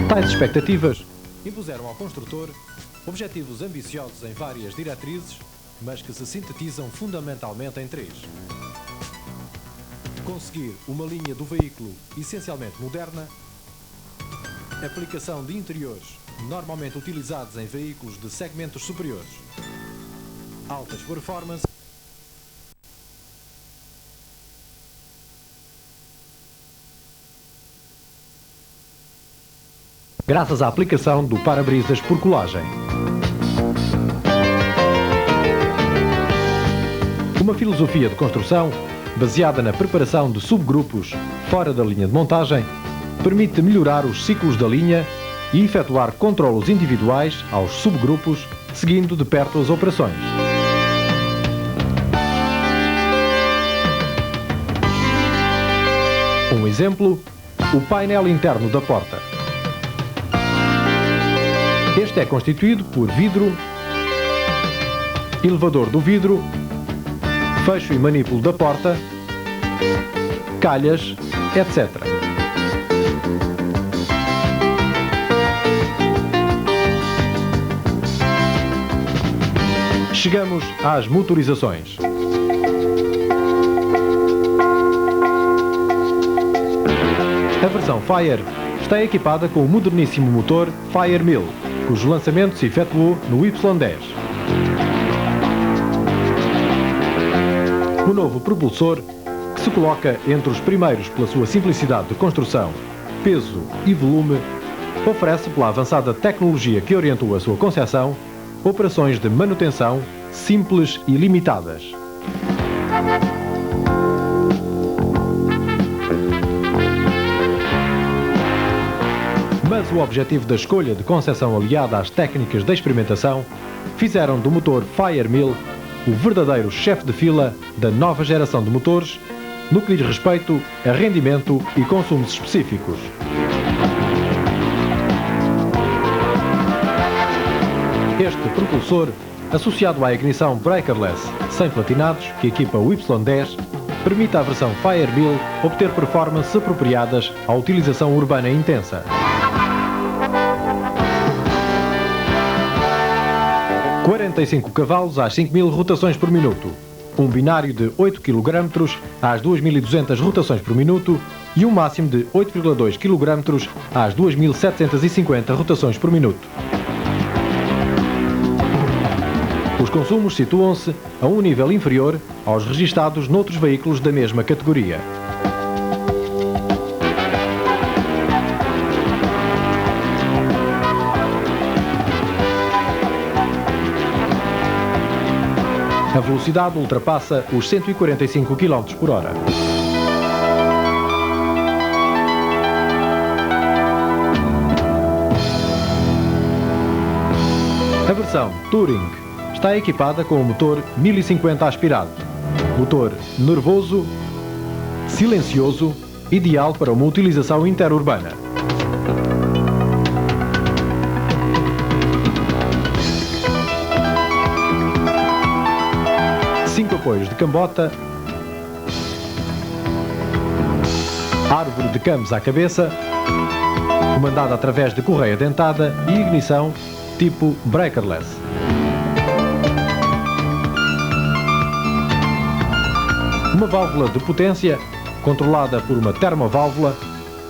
Tais expectativas impuseram ao construtor objetivos ambiciosos em várias diretrizes, mas que se sintetizam fundamentalmente em três: conseguir uma linha do veículo essencialmente moderna, aplicação de interiores normalmente utilizados em veículos de segmentos superiores, altas performances. Graças à aplicação do para-brisas por colagem. Uma filosofia de construção baseada na preparação de subgrupos fora da linha de montagem permite melhorar os ciclos da linha e efetuar controlos individuais aos subgrupos, seguindo de perto as operações. Um exemplo, o painel interno da porta. Este é constituído por vidro, elevador do vidro, fecho e manipulo da porta, calhas, etc. Chegamos às motorizações. A versão Fire está equipada com o moderníssimo motor Fire 1000, cujo lançamento se efetuou no Y10. O novo propulsor, que se coloca entre os primeiros pela sua simplicidade de construção, peso e volume, oferece, pela avançada tecnologia que orientou a sua concepção, operações de manutenção simples e limitadas. Mas o objetivo da escolha de concepção aliada às técnicas de experimentação fizeram do motor Fire 1000 o verdadeiro chefe de fila da nova geração de motores no que diz respeito a rendimento e consumos específicos. Este propulsor, associado à ignição breakerless sem platinados que equipa o Y10, permite à versão Fire 1000 obter performances apropriadas à utilização urbana intensa. 45 cavalos às 5.000 rotações por minuto, um binário de 8 kg às 2.200 rotações por minuto e um máximo de 8,2 kg às 2.750 rotações por minuto. Os consumos situam-se a um nível inferior aos registados noutros veículos da mesma categoria. A velocidade ultrapassa os 145 km por hora. A versão Touring está equipada com o motor 1050 aspirado, motor nervoso, silencioso, ideal para uma utilização interurbana. Apoios de cambota, árvore de campos à cabeça, comandada através de correia dentada e ignição tipo breakerless. Uma válvula de potência, controlada por uma termoválvula,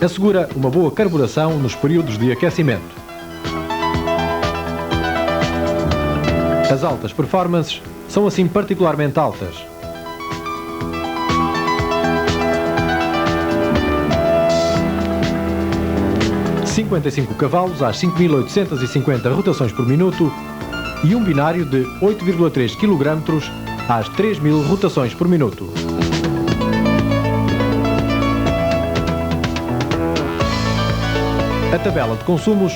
assegura uma boa carburação nos períodos de aquecimento. As altas performances são assim particularmente altas. – 55 cavalos às 5.850 rotações por minuto e um binário de 8,3 kg às 3.000 rotações por minuto. A tabela de consumos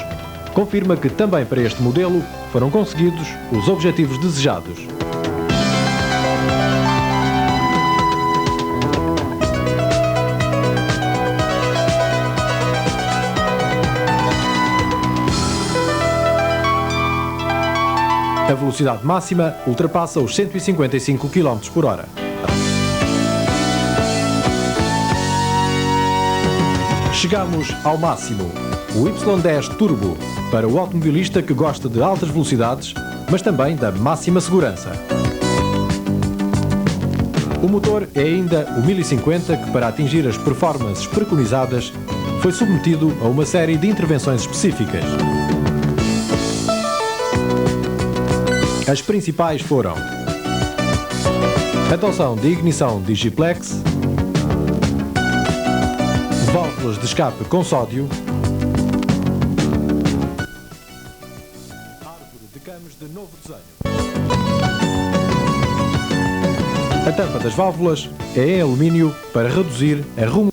confirma que também para este modelo foram conseguidos os objetivos desejados. A velocidade máxima ultrapassa os 155 km por hora. Chegamos ao máximo. o Y10 Turbo, para o automobilista que gosta de altas velocidades, mas também da máxima segurança. O motor é ainda o 1050 que, para atingir as performances preconizadas, foi submetido a uma série de intervenções específicas. As principais foram adoção de ignição Digiplex, válvulas de escape com sódio, árvore de cames de novo desenho. A tampa das válvulas é em alumínio para reduzir a rumo.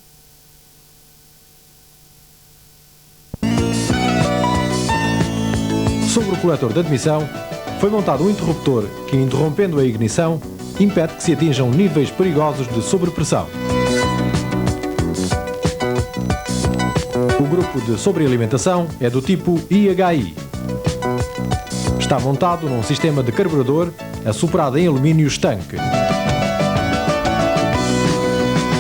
Sobre o coletor de admissão foi montado um interruptor que, interrompendo a ignição, impede que se atinjam níveis perigosos de sobrepressão. O grupo de sobrealimentação é do tipo IHI. Está montado num sistema de carburador assoprado em alumínio estanque.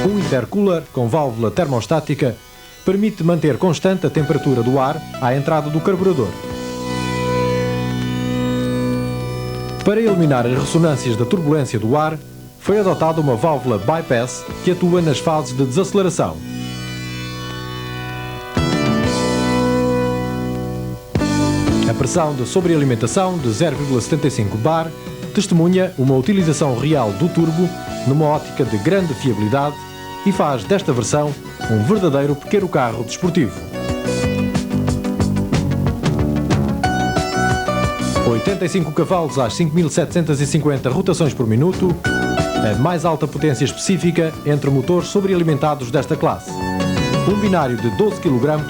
Um intercooler com válvula termostática permite manter constante a temperatura do ar à entrada do carburador. Para eliminar as ressonâncias da turbulência do ar, foi adotada uma válvula bypass que atua nas fases de desaceleração. A pressão de sobrealimentação de 0,75 bar testemunha uma utilização real do turbo numa ótica de grande fiabilidade e faz desta versão um verdadeiro pequeno carro desportivo. 85 cavalos às 5.750 rotações por minuto, a mais alta potência específica entre motores sobrealimentados desta classe. Um binário de 12 kg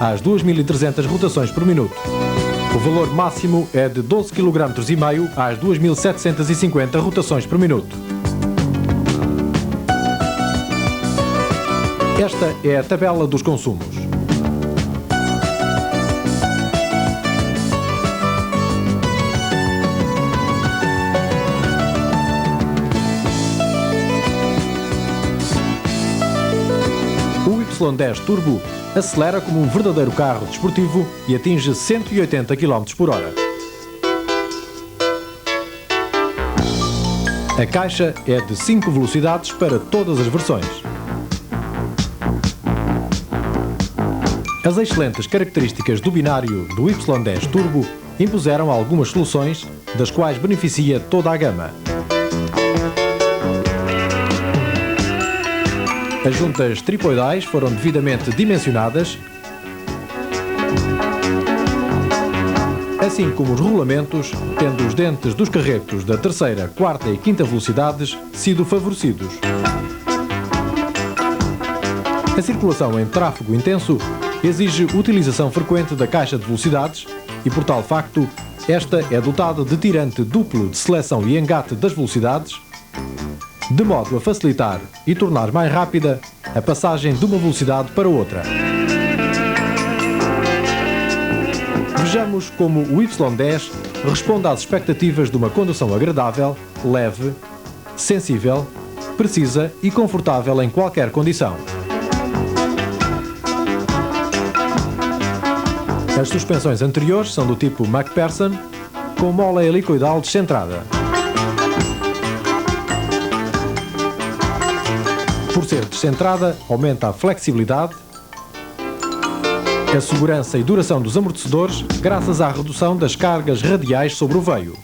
às 2.300 rotações por minuto. O valor máximo é de 12,5 kg às 2.750 rotações por minuto. Esta é a tabela dos consumos. O Y10 Turbo acelera como um verdadeiro carro desportivo e atinge 180 km por hora. A caixa é de 5 velocidades para todas as versões. As excelentes características do binário do Y10 Turbo impuseram algumas soluções, das quais beneficia toda a gama. As juntas tripoidais foram devidamente dimensionadas, assim como os rolamentos, tendo os dentes dos carretos da terceira, quarta e quinta velocidades sido favorecidos. A circulação em tráfego intenso exige utilização frequente da caixa de velocidades e, por tal facto, esta é dotada de tirante duplo de seleção e engate das velocidades, de modo a facilitar e tornar mais rápida a passagem de uma velocidade para outra. Vejamos como o Y10 responde às expectativas de uma condução agradável, leve, sensível, precisa e confortável em qualquer condição. As suspensões anteriores são do tipo MacPherson, com mola helicoidal descentrada. Por ser descentrada, aumenta a flexibilidade, a segurança e duração dos amortecedores, graças à redução das cargas radiais sobre o veio.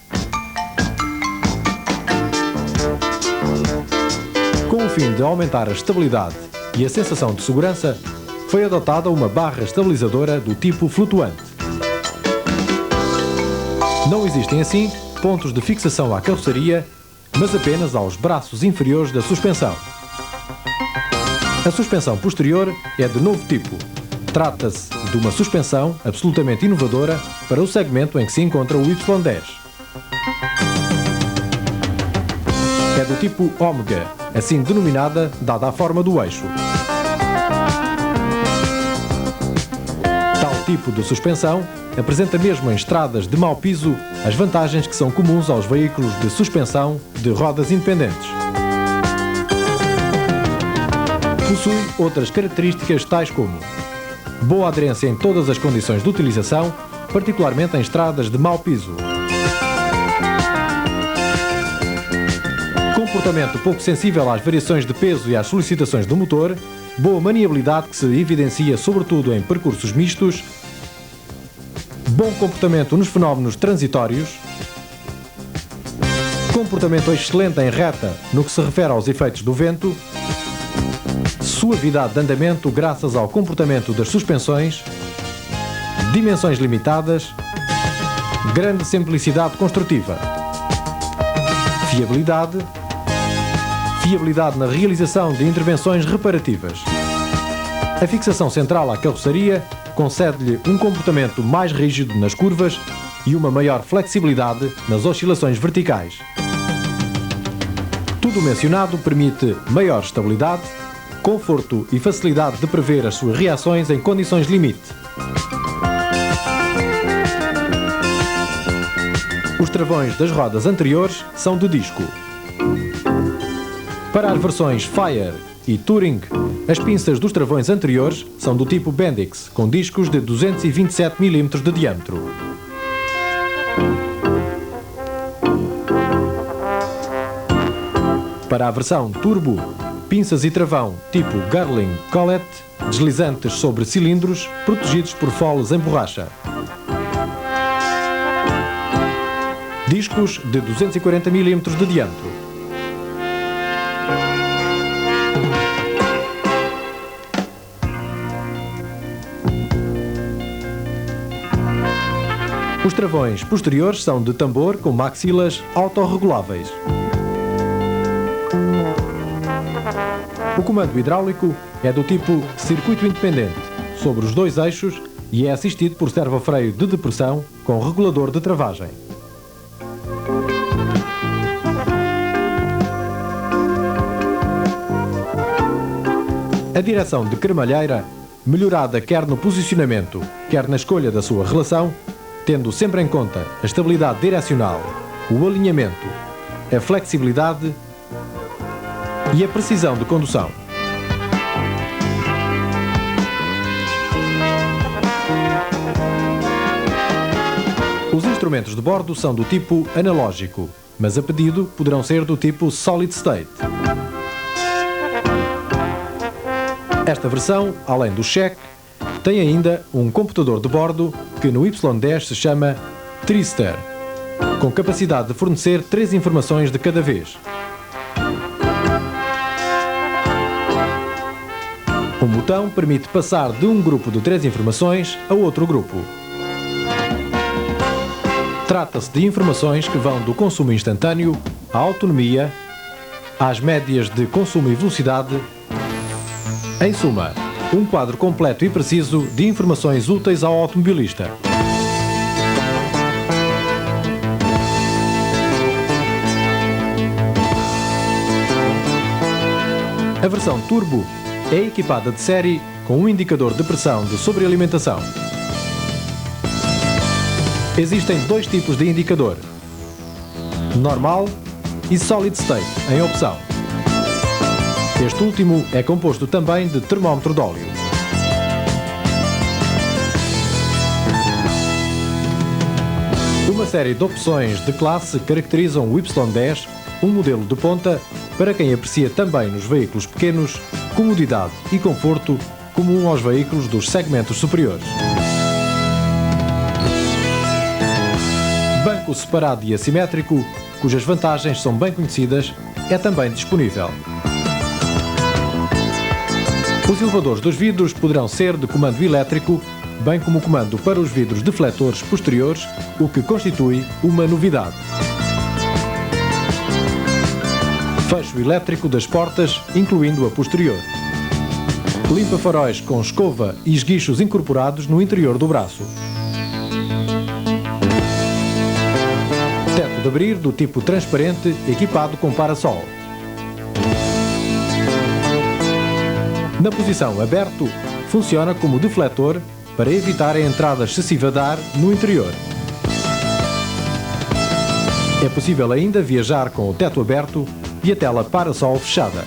Com o fim de aumentar a estabilidade e a sensação de segurança, foi adotada uma barra estabilizadora do tipo flutuante. Não existem assim pontos de fixação à carroceria, mas apenas aos braços inferiores da suspensão. A suspensão posterior é de novo tipo. Trata-se de uma suspensão absolutamente inovadora para o segmento em que se encontra o Y10. É do tipo Omega, assim denominada dada a forma do eixo. Tal tipo de suspensão apresenta mesmo em estradas de mau piso as vantagens que são comuns aos veículos de suspensão de rodas independentes. Possui outras características tais como boa aderência em todas as condições de utilização, particularmente em estradas de mau piso. Comportamento pouco sensível às variações de peso e às solicitações do motor, boa maniabilidade que se evidencia sobretudo em percursos mistos, bom comportamento nos fenómenos transitórios, comportamento excelente em reta no que se refere aos efeitos do vento, suavidade de andamento graças ao comportamento das suspensões, dimensões limitadas, grande simplicidade construtiva, fiabilidade na realização de intervenções reparativas. A fixação central à carroceria concede-lhe um comportamento mais rígido nas curvas e uma maior flexibilidade nas oscilações verticais. Tudo o mencionado permite maior estabilidade, conforto e facilidade de prever as suas reações em condições limite. Os travões das rodas anteriores são de disco. Para as versões Fire e Touring, as pinças dos travões anteriores são do tipo Bendix, com discos de 227 mm de diâmetro. Para a versão Turbo, pinças e travão tipo Girling Collet, deslizantes sobre cilindros, protegidos por foles em borracha. Discos de 240 mm de diâmetro. Os travões posteriores são de tambor com maxilas autorreguláveis. O comando hidráulico é do tipo circuito independente, sobre os dois eixos, e é assistido por servofreio de depressão com regulador de travagem. A direção de cremalheira, melhorada quer no posicionamento, quer na escolha da sua relação, tendo sempre em conta a estabilidade direcional, o alinhamento, a flexibilidade e a precisão de condução. Os instrumentos de bordo são do tipo analógico, mas a pedido poderão ser do tipo Solid State. Esta versão, além do check, tem ainda um computador de bordo que no Y10 se chama Trister, com capacidade de fornecer 3 informações de cada vez. O botão permite passar de um grupo de 3 informações a outro grupo. Trata-se de informações que vão do consumo instantâneo à autonomia, às médias de consumo e velocidade. Em suma, um quadro completo e preciso de informações úteis ao automobilista. A versão Turbo é equipada de série com um indicador de pressão de sobrealimentação. Existem 2 tipos de indicador: normal e Solid State, em opção. Este último é composto também de termómetro de óleo. Uma série de opções de classe caracterizam o Y10, um modelo de ponta para quem aprecia também nos veículos pequenos comodidade e conforto comum aos veículos dos segmentos superiores. Banco separado e assimétrico, cujas vantagens são bem conhecidas, é também disponível. Os elevadores dos vidros poderão ser de comando elétrico, bem como comando para os vidros defletores posteriores, o que constitui uma novidade. Fecho elétrico das portas, incluindo a posterior. Limpa-faróis com escova e esguichos incorporados no interior do braço. Teto de abrir do tipo transparente, equipado com parasol. Na posição aberto, funciona como defletor para evitar a entrada excessiva de ar no interior. É possível ainda viajar com o teto aberto e a tela parasol fechada.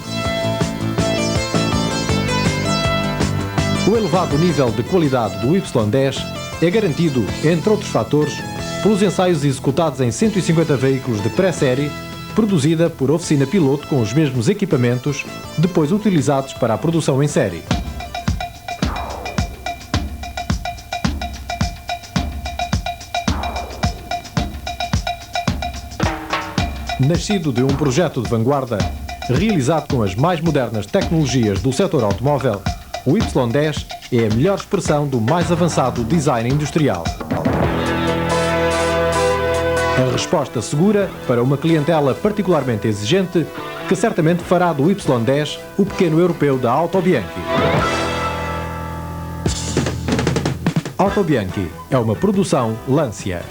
O elevado nível de qualidade do Y10 é garantido, entre outros fatores, pelos ensaios executados em 150 veículos de pré-série, produzida por oficina piloto com os mesmos equipamentos, depois utilizados para a produção em série. Nascido de um projeto de vanguarda, realizado com as mais modernas tecnologias do setor automóvel, o Y10 é a melhor expressão do mais avançado design industrial. A resposta segura para uma clientela particularmente exigente, que certamente fará do Y10 o pequeno europeu da Auto Bianchi. Auto Bianchi é uma produção Lancia.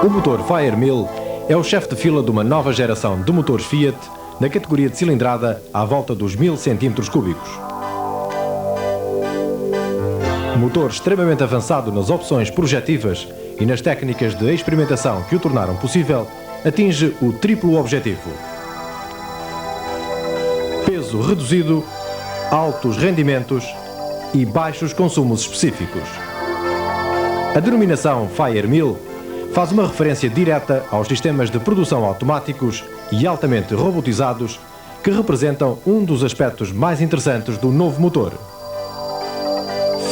O motor Fire 1000 é o chefe de fila de uma nova geração de motores Fiat na categoria de cilindrada à volta dos 1000 cm3. Motor extremamente avançado nas opções projetivas e nas técnicas de experimentação que o tornaram possível, atinge o triplo objetivo: peso reduzido, altos rendimentos e baixos consumos específicos. A denominação Fire 1000 faz uma referência direta aos sistemas de produção automáticos e altamente robotizados que representam um dos aspectos mais interessantes do novo motor.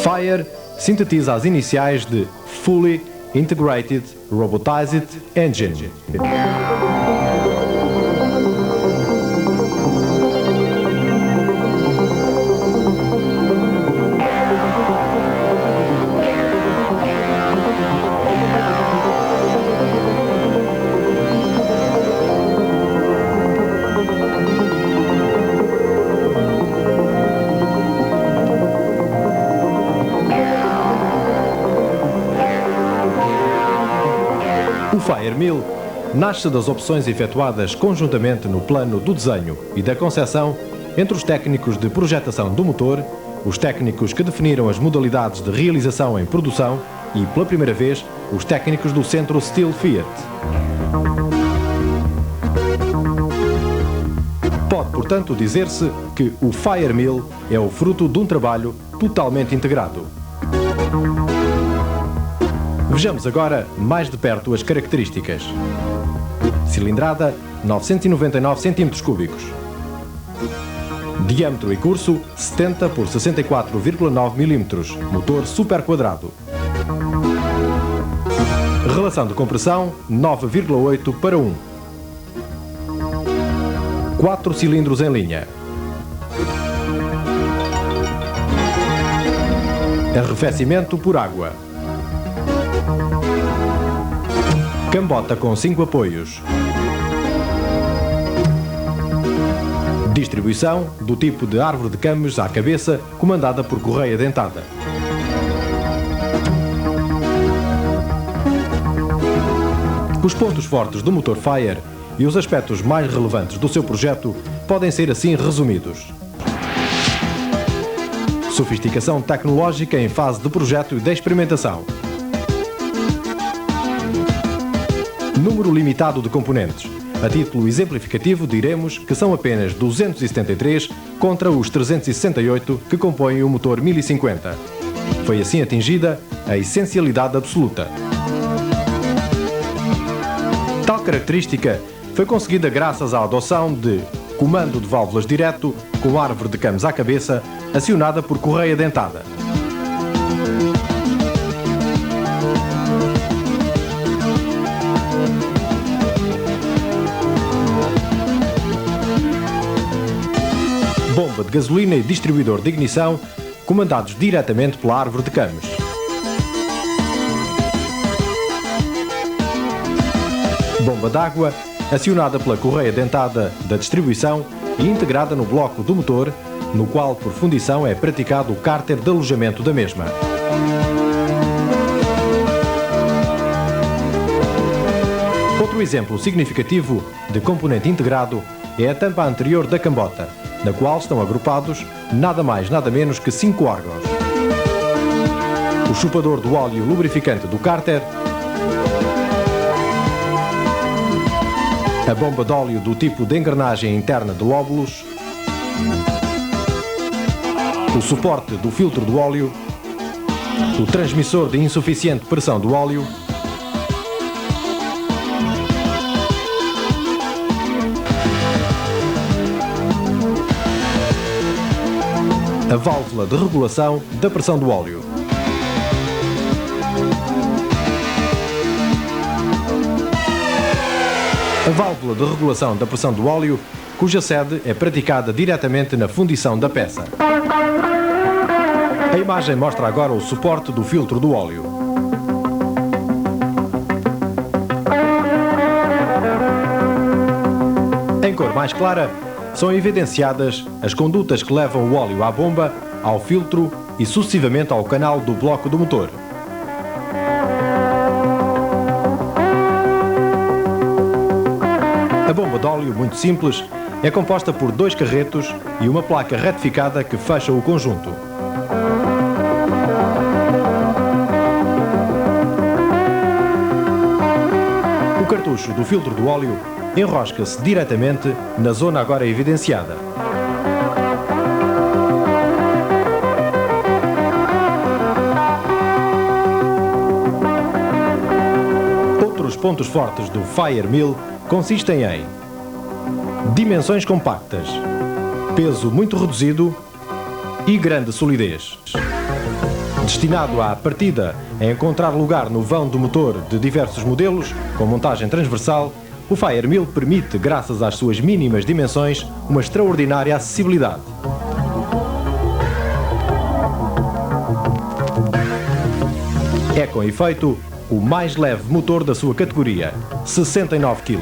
Fire sintetiza as iniciais de Fully Integrated Robotized Engine. O Fire 1000 nasce das opções efetuadas conjuntamente no plano do desenho e da concepção entre os técnicos de projetação do motor, os técnicos que definiram as modalidades de realização em produção e, pela primeira vez, os técnicos do Centro Steel Fiat. Pode, portanto, dizer-se que o Fire 1000 é o fruto de um trabalho totalmente integrado. Vejamos agora mais de perto as características. Cilindrada 999 cm3. Diâmetro e curso 70 por 64,9 mm. Motor super quadrado. Relação de compressão 9,8 para 1. 4 cilindros em linha. Arrefecimento por água. Cambota com 5 apoios. Distribuição do tipo de árvore de cames à cabeça, comandada por correia dentada. Os pontos fortes do motor Fire e os aspectos mais relevantes do seu projeto podem ser assim resumidos: sofisticação tecnológica em fase de projeto e de experimentação. Número limitado de componentes. A título exemplificativo, diremos que são apenas 273 contra os 368 que compõem o motor 1050. Foi assim atingida a essencialidade absoluta. Tal característica foi conseguida graças à adoção de comando de válvulas direto, com árvore de cames à cabeça, acionada por correia dentada. Bomba de gasolina e distribuidor de ignição, comandados diretamente pela árvore de cames. Bomba d'água, acionada pela correia dentada da distribuição e integrada no bloco do motor, no qual, por fundição, é praticado o cárter de alojamento da mesma. Outro exemplo significativo de componente integrado é a tampa anterior da cambota, na qual estão agrupados nada mais nada menos que 5 órgãos: o chupador do óleo lubrificante do cárter, a bomba de óleo do tipo de engrenagem interna de lóbulos, o suporte do filtro do óleo, o transmissor de insuficiente pressão do óleo, a válvula de regulação da pressão do óleo. A válvula de regulação da pressão do óleo, cuja sede é praticada diretamente na fundição da peça. A imagem mostra agora o suporte do filtro do óleo. Em cor mais clara, são evidenciadas as condutas que levam o óleo à bomba, ao filtro e sucessivamente ao canal do bloco do motor. A bomba de óleo, muito simples, é composta por 2 carretos e uma placa retificada que fecha o conjunto. O cartucho do filtro do óleo enrosca-se diretamente na zona agora evidenciada. Outros pontos fortes do Fire Mill consistem em dimensões compactas, peso muito reduzido e grande solidez. Destinado à partida a encontrar lugar no vão do motor de diversos modelos, com montagem transversal, o Fire Mill permite, graças às suas mínimas dimensões, uma extraordinária acessibilidade. É, com efeito, o mais leve motor da sua categoria, 69 kg.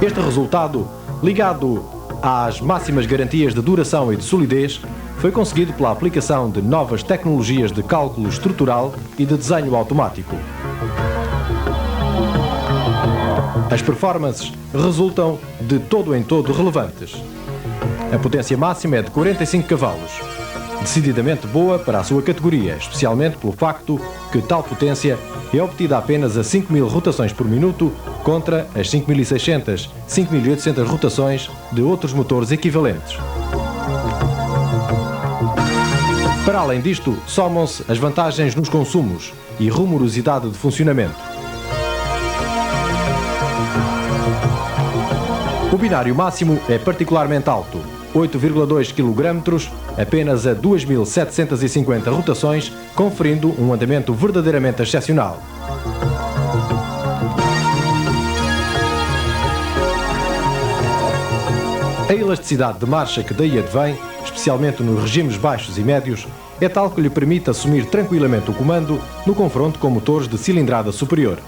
Este resultado, ligado às máximas garantias de duração e de solidez, foi conseguido pela aplicação de novas tecnologias de cálculo estrutural e de desenho automático. As performances resultam de todo em todo relevantes. A potência máxima é de 45 cavalos, decididamente boa para a sua categoria, especialmente pelo facto que tal potência é obtida apenas a 5.000 rotações por minuto contra as 5.600, 5.800 rotações de outros motores equivalentes. Para além disto, somam-se as vantagens nos consumos e rumorosidade de funcionamento. O binário máximo é particularmente alto, 8,2 kg, apenas a 2.750 rotações, conferindo um andamento verdadeiramente excepcional. A elasticidade de marcha que daí advém, especialmente nos regimes baixos e médios, é tal que lhe permite assumir tranquilamente o comando no confronto com motores de cilindrada superior.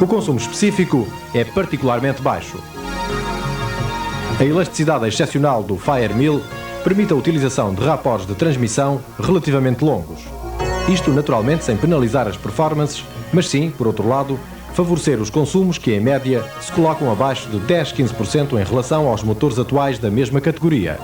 O consumo específico é particularmente baixo. A elasticidade excepcional do Fire Mill permite a utilização de rapores de transmissão relativamente longos. Isto naturalmente sem penalizar as performances, mas sim, por outro lado, favorecer os consumos que, em média, se colocam abaixo de 10-15% em relação aos motores atuais da mesma categoria.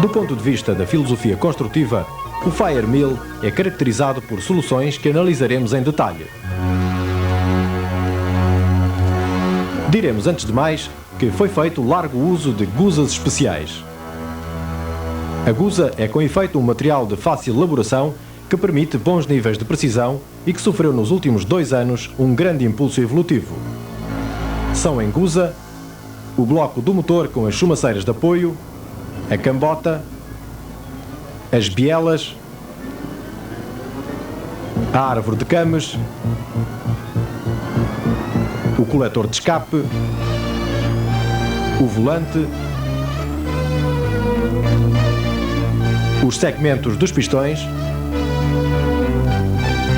Do ponto de vista da filosofia construtiva, o Fire Mill é caracterizado por soluções que analisaremos em detalhe. Diremos, antes de mais, que foi feito largo uso de guzas especiais. A guza é com efeito um material de fácil elaboração que permite bons níveis de precisão e que sofreu nos últimos 2 anos um grande impulso evolutivo. São em guza o bloco do motor com as chumaceiras de apoio, a cambota, as bielas, a árvore de cames, o coletor de escape, o volante, os segmentos dos pistões,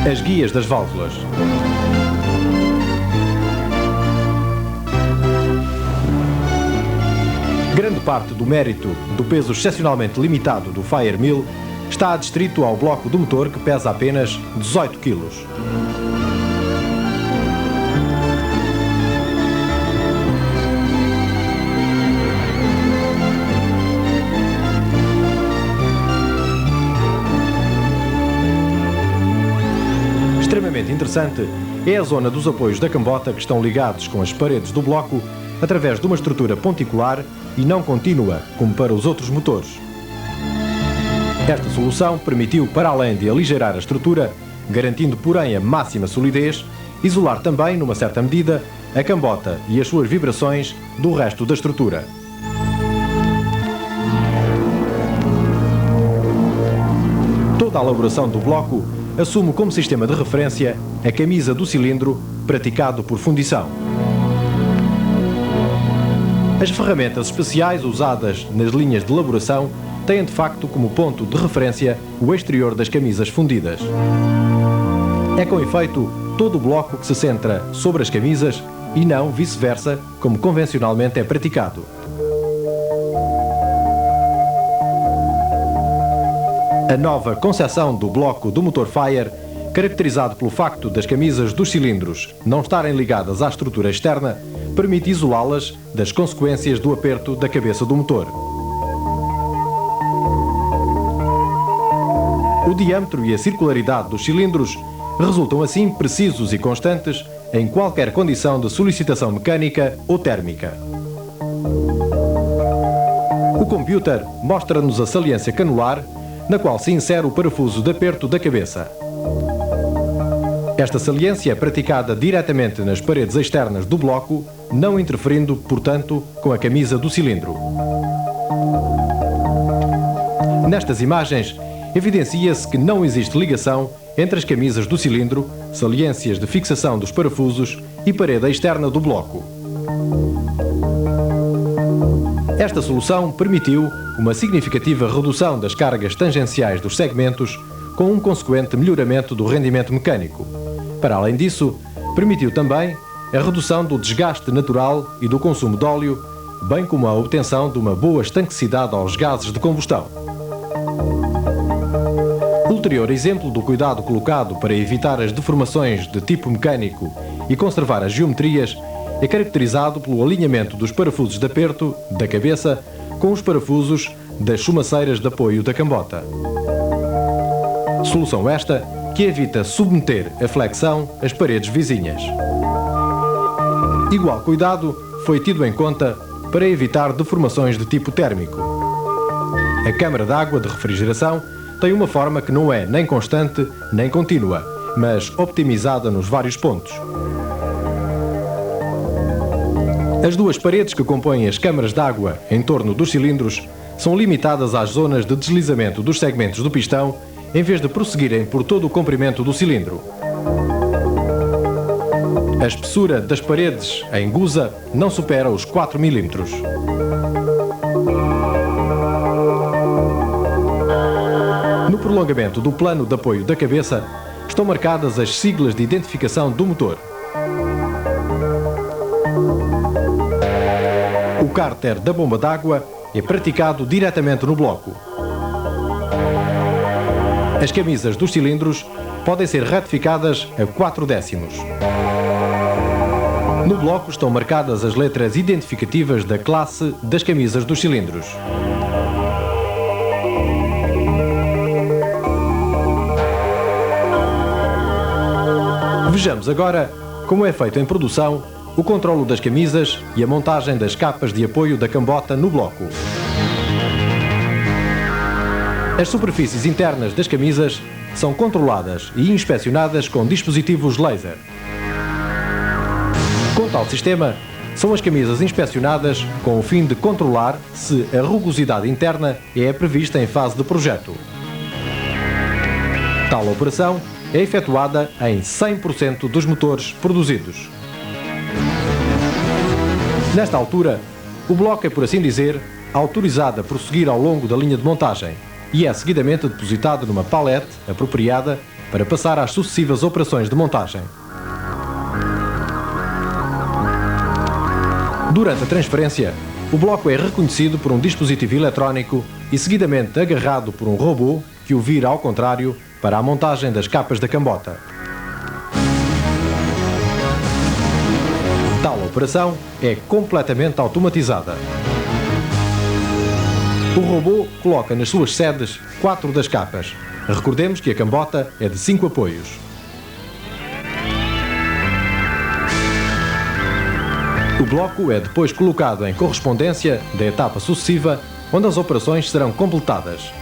as guias das válvulas. Grande parte do mérito do peso excepcionalmente limitado do Fire 1000 está adstrito ao bloco do motor, que pesa apenas 18 kg. Extremamente interessante é a zona dos apoios da cambota, que estão ligados com as paredes do bloco através de uma estrutura ponticular e não contínua, como para os outros motores. Esta solução permitiu, para além de aligeirar a estrutura, garantindo porém a máxima solidez, isolar também, numa certa medida, a cambota e as suas vibrações do resto da estrutura. Toda a elaboração do bloco assume como sistema de referência a camisa do cilindro praticado por fundição. As ferramentas especiais usadas nas linhas de elaboração têm de facto como ponto de referência o exterior das camisas fundidas. É com efeito todo o bloco que se centra sobre as camisas e não vice-versa, como convencionalmente é praticado. A nova concepção do bloco do motor Fire, caracterizado pelo facto das camisas dos cilindros não estarem ligadas à estrutura externa, permite isolá-las das consequências do aperto da cabeça do motor. O diâmetro e a circularidade dos cilindros resultam assim precisos e constantes em qualquer condição de solicitação mecânica ou térmica. O computer mostra-nos a saliência canular, na qual se insere o parafuso de aperto da cabeça. Esta saliência é praticada diretamente nas paredes externas do bloco, não interferindo, portanto, com a camisa do cilindro. Nestas imagens, evidencia-se que não existe ligação entre as camisas do cilindro, saliências de fixação dos parafusos e parede externa do bloco. Esta solução permitiu uma significativa redução das cargas tangenciais dos segmentos, com um consequente melhoramento do rendimento mecânico. Para além disso, permitiu também a redução do desgaste natural e do consumo de óleo, bem como a obtenção de uma boa estanquicidade aos gases de combustão. Ulterior exemplo do cuidado colocado para evitar as deformações de tipo mecânico e conservar as geometrias é caracterizado pelo alinhamento dos parafusos de aperto da cabeça com os parafusos das chumaceiras de apoio da cambota. Solução esta que evita submeter a flexão às paredes vizinhas. Igual cuidado foi tido em conta para evitar deformações de tipo térmico. A câmara de água de refrigeração tem uma forma que não é nem constante nem contínua, mas optimizada nos vários pontos. As duas paredes que compõem as câmaras de água em torno dos cilindros são limitadas às zonas de deslizamento dos segmentos do pistão, em vez de prosseguirem por todo o comprimento do cilindro. A espessura das paredes em guza não supera os 4 mm. No prolongamento do plano de apoio da cabeça estão marcadas as siglas de identificação do motor. O cárter da bomba d'água é praticado diretamente no bloco. As camisas dos cilindros podem ser retificadas a 4 décimos. No bloco estão marcadas as letras identificativas da classe das camisas dos cilindros. Vejamos agora como é feito em produção o controlo das camisas e a montagem das capas de apoio da cambota no bloco. As superfícies internas das camisas são controladas e inspecionadas com dispositivos laser. Com tal sistema, são as camisas inspecionadas com o fim de controlar se a rugosidade interna é prevista em fase de projeto. Tal operação é efetuada em 100% dos motores produzidos. Nesta altura, o bloco é, por assim dizer, autorizado a prosseguir ao longo da linha de montagem e é seguidamente depositado numa palete apropriada para passar às sucessivas operações de montagem. Durante a transferência, o bloco é reconhecido por um dispositivo eletrónico e seguidamente agarrado por um robô que o vira ao contrário para a montagem das capas da cambota. Tal operação é completamente automatizada. O robô coloca nas suas sedes 4 das capas. Recordemos que a cambota é de 5 apoios. O bloco é depois colocado em correspondência da etapa sucessiva, onde as operações serão completadas.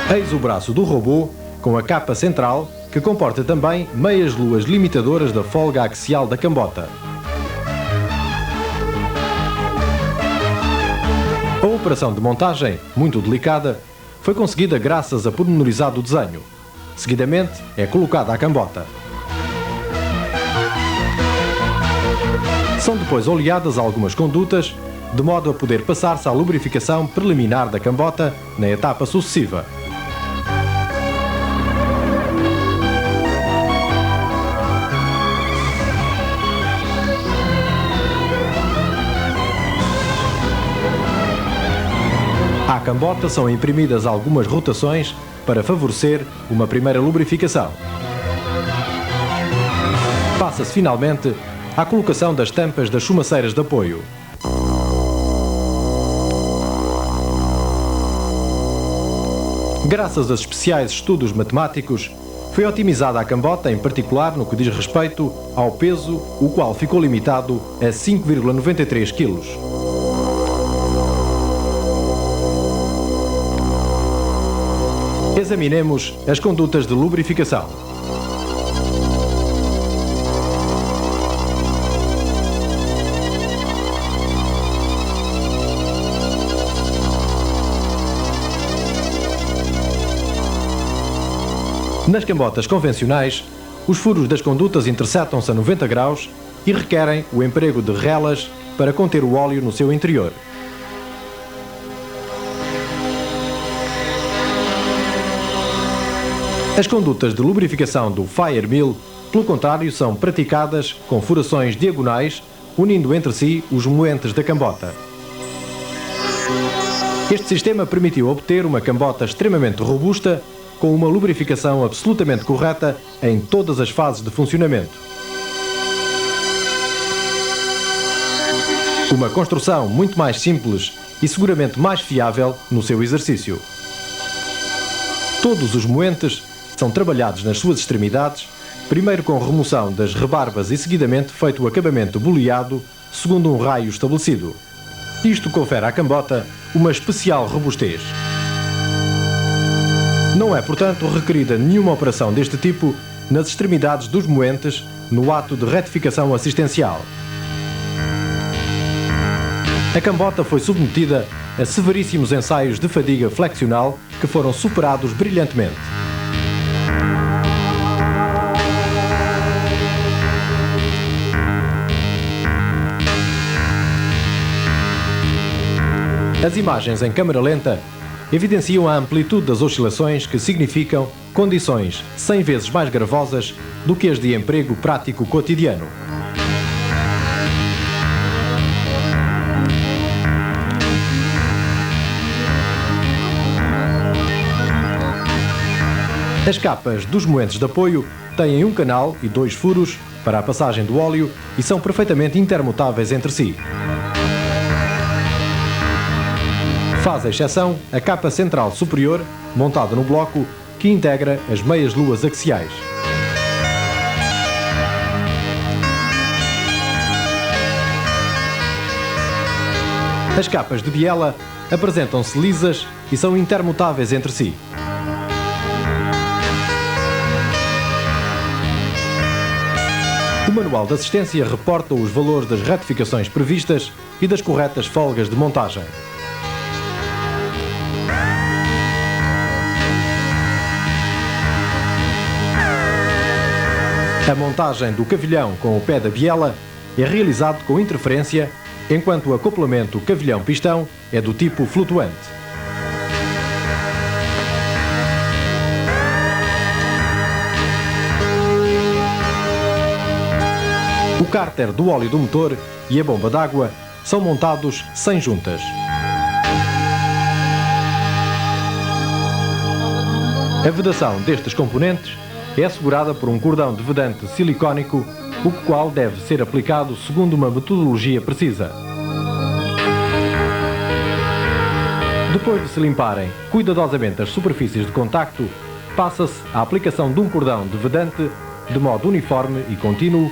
Eis o braço do robô com a capa central, que comporta também meias luas limitadoras da folga axial da cambota. A operação de montagem, muito delicada, foi conseguida graças a pormenorizado desenho. Seguidamente, é colocada a cambota. São depois oleadas algumas condutas, de modo a poder passar-se à lubrificação preliminar da cambota na etapa sucessiva. À cambota são imprimidas algumas rotações para favorecer uma primeira lubrificação. Passa-se finalmente à colocação das tampas das chumaceiras de apoio. Graças aos especiais estudos matemáticos, foi otimizada a cambota, em particular no que diz respeito ao peso, o qual ficou limitado a 5,93 kg. Examinemos as condutas de lubrificação. Nas cambotas convencionais, os furos das condutas interceptam-se a 90 graus e requerem o emprego de relas para conter o óleo no seu interior. As condutas de lubrificação do Fire Mill, pelo contrário, são praticadas com furações diagonais, unindo entre si os moentes da cambota. Este sistema permitiu obter uma cambota extremamente robusta, com uma lubrificação absolutamente correta em todas as fases de funcionamento. Uma construção muito mais simples e seguramente mais fiável no seu exercício. Todos os moentes são trabalhados nas suas extremidades, primeiro com remoção das rebarbas e seguidamente feito o acabamento boleado segundo um raio estabelecido. Isto confere à cambota uma especial robustez. Não é, portanto, requerida nenhuma operação deste tipo nas extremidades dos moentes no ato de retificação assistencial. A cambota foi submetida a severíssimos ensaios de fadiga flexional que foram superados brilhantemente. As imagens em câmara lenta evidenciam a amplitude das oscilações, que significam condições 100 vezes mais gravosas do que as de emprego prático cotidiano. As capas dos moentes de apoio têm um canal e 2 furos para a passagem do óleo e são perfeitamente intermutáveis entre si. Faz exceção a capa central superior, montada no bloco, que integra as meias-luas axiais. As capas de biela apresentam-se lisas e são intermutáveis entre si. O manual de assistência reporta os valores das retificações previstas e das corretas folgas de montagem. A montagem do cavilhão com o pé da biela é realizado com interferência, enquanto o acoplamento cavilhão-pistão é do tipo flutuante. O cárter do óleo do motor e a bomba d'água são montados sem juntas. A vedação destes componentes é assegurada por um cordão de vedante silicónico, o qual deve ser aplicado segundo uma metodologia precisa. Depois de se limparem cuidadosamente as superfícies de contacto, passa-se à aplicação de um cordão de vedante de modo uniforme e contínuo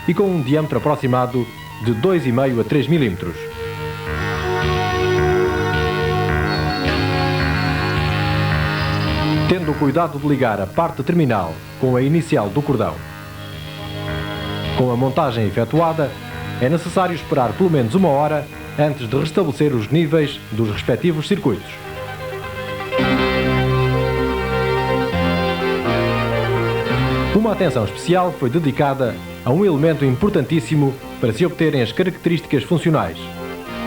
e com um diâmetro aproximado de 2,5 a 3 mm. Tendo o cuidado de ligar a parte terminal com a inicial do cordão. Com a montagem efetuada, é necessário esperar pelo menos 1 hora antes de restabelecer os níveis dos respectivos circuitos. Uma atenção especial foi dedicada a um elemento importantíssimo para se obterem as características funcionais: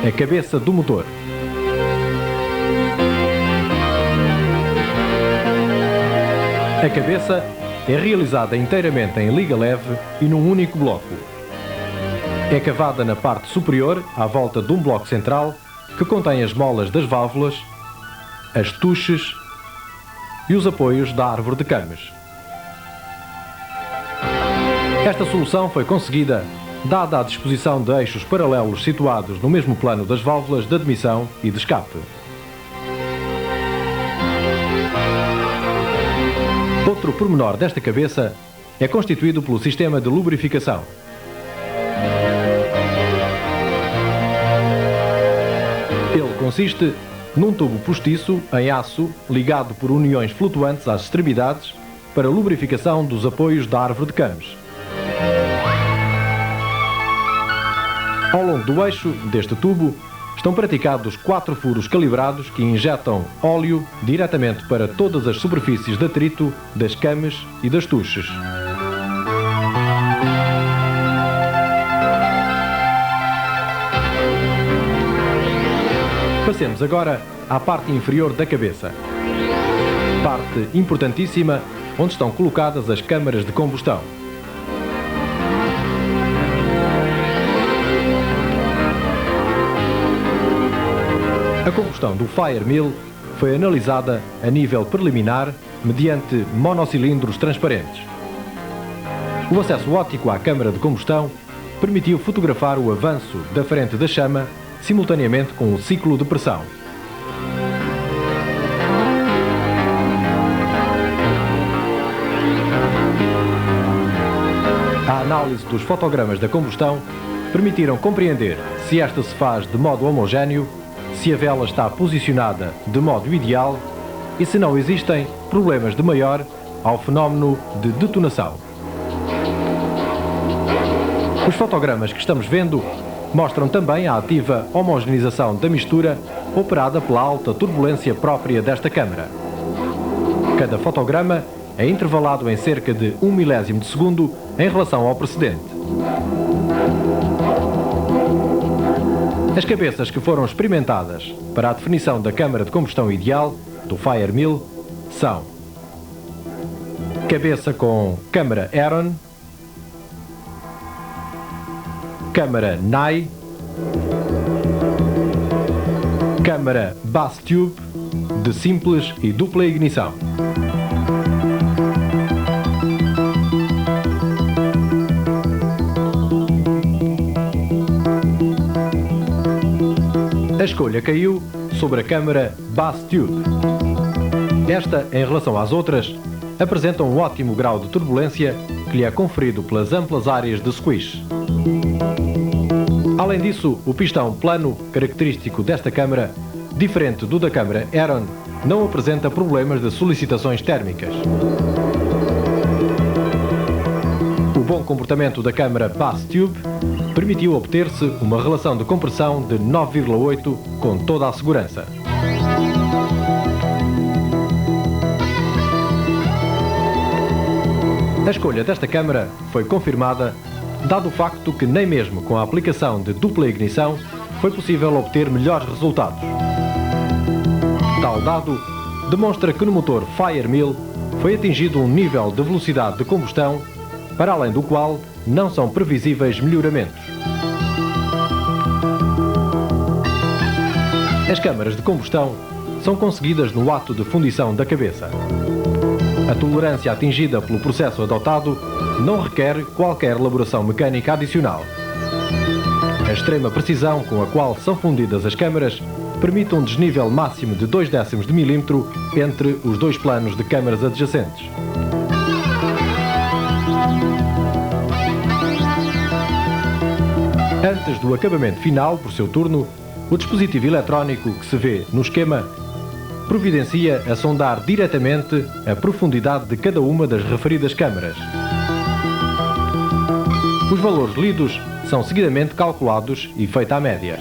a cabeça do motor. A cabeça é realizada inteiramente em liga leve e num único bloco. É cavada na parte superior, à volta de um bloco central, que contém as molas das válvulas, as tuches e os apoios da árvore de cames. Esta solução foi conseguida dada a disposição de eixos paralelos situados no mesmo plano das válvulas de admissão e de escape. Outro pormenor desta cabeça é constituído pelo sistema de lubrificação. Ele consiste num tubo postiço em aço ligado por uniões flutuantes às extremidades para lubrificação dos apoios da árvore de cames. Ao longo do eixo deste tubo estão praticados 4 furos calibrados que injetam óleo diretamente para todas as superfícies de atrito das cames e das tuches. Passemos agora à parte inferior da cabeça. Parte importantíssima onde estão colocadas as câmaras de combustão. A combustão do Fire Mill foi analisada a nível preliminar mediante monocilindros transparentes. O acesso óptico à câmara de combustão permitiu fotografar o avanço da frente da chama simultaneamente com o ciclo de pressão. A análise dos fotogramas da combustão permitiram compreender se esta se faz de modo homogéneo, se a vela está posicionada de modo ideal e se não existem problemas de maior ao fenómeno de detonação. Os fotogramas que estamos vendo mostram também a ativa homogeneização da mistura operada pela alta turbulência própria desta câmara. Cada fotograma é intervalado em cerca de 1 milésimo de segundo em relação ao precedente. As cabeças que foram experimentadas para a definição da câmara de combustão ideal do Fire Mill são cabeça com câmara Heron, câmara Nye, câmara Bass Tube de simples e dupla ignição. escolha caiu sobre a câmara Bass Tube. Esta, em relação às outras, apresenta um ótimo grau de turbulência que lhe é conferido pelas amplas áreas de squish. Além disso, o pistão plano, característico desta câmara, diferente do da câmara Aeron, não apresenta problemas de solicitações térmicas. O bom comportamento da câmara Bass Tube permitiu obter-se uma relação de compressão de 9,8 com toda a segurança. A escolha desta câmara foi confirmada, dado o facto que nem mesmo com a aplicação de dupla ignição foi possível obter melhores resultados. Tal dado demonstra que no motor Firemill foi atingido um nível de velocidade de combustão para além do qual não são previsíveis melhoramentos. As câmaras de combustão são conseguidas no ato de fundição da cabeça. A tolerância atingida pelo processo adotado não requer qualquer elaboração mecânica adicional. A extrema precisão com a qual são fundidas as câmaras permite um desnível máximo de 0,2 de milímetro entre os dois planos de câmaras adjacentes. Antes do acabamento final, por seu turno, o dispositivo eletrónico que se vê no esquema providencia a sondar diretamente a profundidade de cada uma das referidas câmaras. Os valores lidos são seguidamente calculados e feita a média.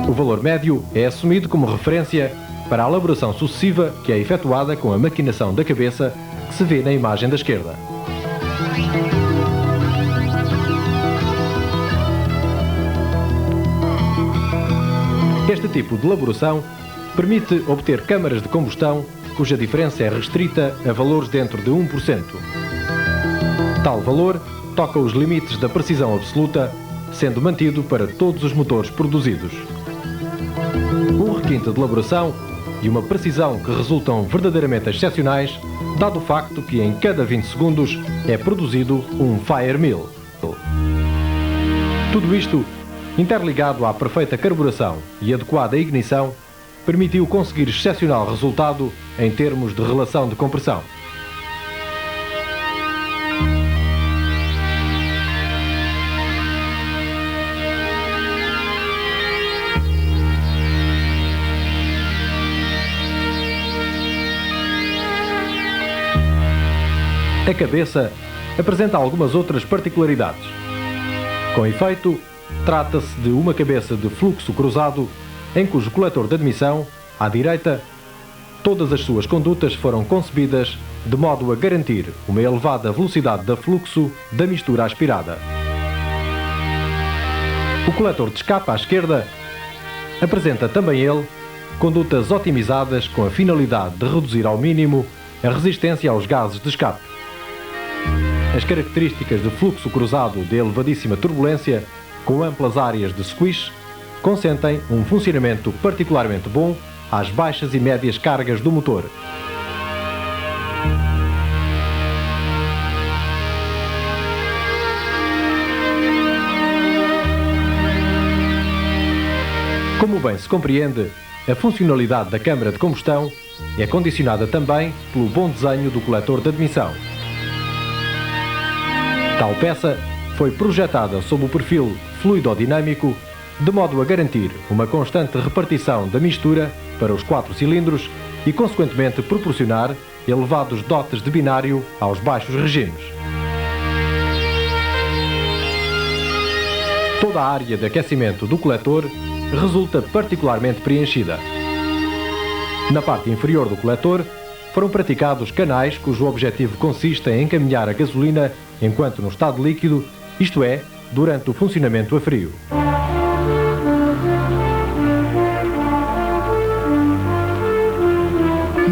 O valor médio é assumido como referência para a elaboração sucessiva que é efetuada com a maquinação da cabeça que se vê na imagem da esquerda. Este tipo de elaboração permite obter câmaras de combustão cuja diferença é restrita a valores dentro de 1%. Tal valor toca os limites da precisão absoluta, sendo mantido para todos os motores produzidos. Um requinte de elaboração e uma precisão que resultam verdadeiramente excepcionais, dado o facto que em cada 20 segundos é produzido um Firemill. Tudo isto, interligado à perfeita carburação e adequada ignição, permitiu conseguir excepcional resultado em termos de relação de compressão. A cabeça apresenta algumas outras particularidades. Com efeito, trata-se de uma cabeça de fluxo cruzado em cujo coletor de admissão, à direita, todas as suas condutas foram concebidas de modo a garantir uma elevada velocidade de fluxo da mistura aspirada. O coletor de escape à esquerda apresenta também ele condutas otimizadas com a finalidade de reduzir ao mínimo a resistência aos gases de escape. As características de fluxo cruzado de elevadíssima turbulência com amplas áreas de squish consentem um funcionamento particularmente bom às baixas e médias cargas do motor. Como bem se compreende, a funcionalidade da câmara de combustão é condicionada também pelo bom desenho do coletor de admissão. Tal peça foi projetada sob o perfil fluidodinâmico de modo a garantir uma constante repartição da mistura para os 4 cilindros e, consequentemente, proporcionar elevados dotes de binário aos baixos regimes. Toda a área de aquecimento do coletor resulta particularmente preenchida. Na parte inferior do coletor foram praticados canais cujo objetivo consiste em encaminhar a gasolina enquanto no estado líquido, isto é, durante o funcionamento a frio.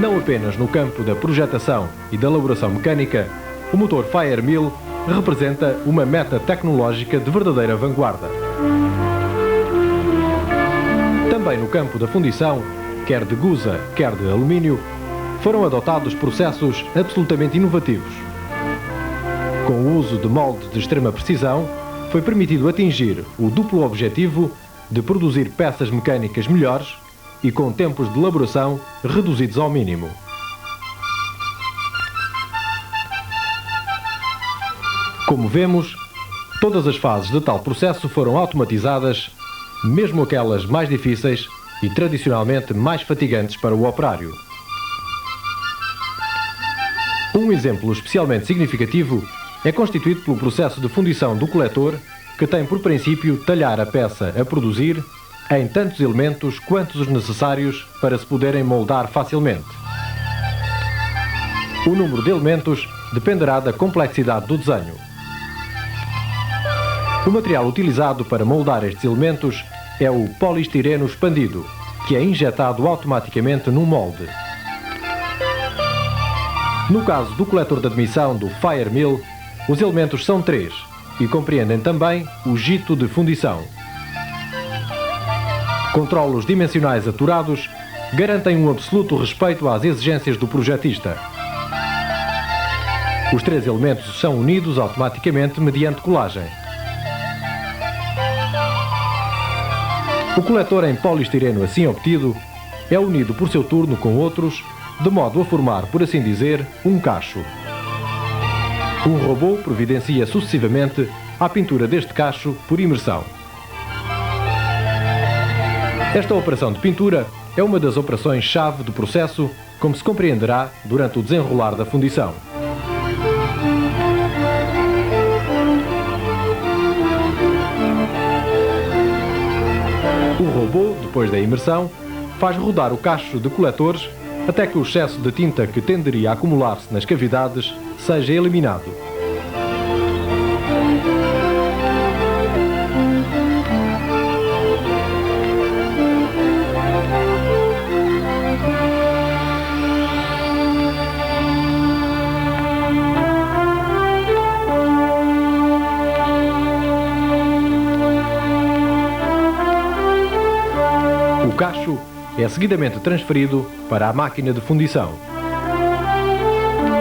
Não apenas no campo da projetação e da elaboração mecânica, o motor Firemill representa uma meta tecnológica de verdadeira vanguarda. Também no campo da fundição, quer de gusa, quer de alumínio, foram adotados processos absolutamente inovativos. Com o uso de moldes de extrema precisão, foi permitido atingir o duplo objetivo de produzir peças mecânicas melhores e com tempos de elaboração reduzidos ao mínimo. Como vemos, todas as fases de tal processo foram automatizadas, mesmo aquelas mais difíceis e tradicionalmente mais fatigantes para o operário. Um exemplo especialmente significativo é constituído pelo processo de fundição do coletor, que tem por princípio talhar a peça a produzir em tantos elementos quantos os necessários para se poderem moldar facilmente. O número de elementos dependerá da complexidade do desenho. O material utilizado para moldar estes elementos é o poliestireno expandido, que é injetado automaticamente num molde. No caso do coletor de admissão do Fire Mill, os elementos são 3 e compreendem também o jito de fundição. Controlos dimensionais aturados garantem um absoluto respeito às exigências do projetista. Os 3 elementos são unidos automaticamente mediante colagem. O coletor em poliestireno assim obtido é unido por seu turno com outros, de modo a formar, por assim dizer, um cacho. Um robô providencia sucessivamente a pintura deste cacho por imersão. Esta operação de pintura é uma das operações-chave do processo, como se compreenderá durante o desenrolar da fundição. O robô, depois da imersão, faz rodar o cacho de coletores até que o excesso de tinta que tenderia a acumular-se nas cavidades seja eliminado. O cacho é seguidamente transferido para a máquina de fundição.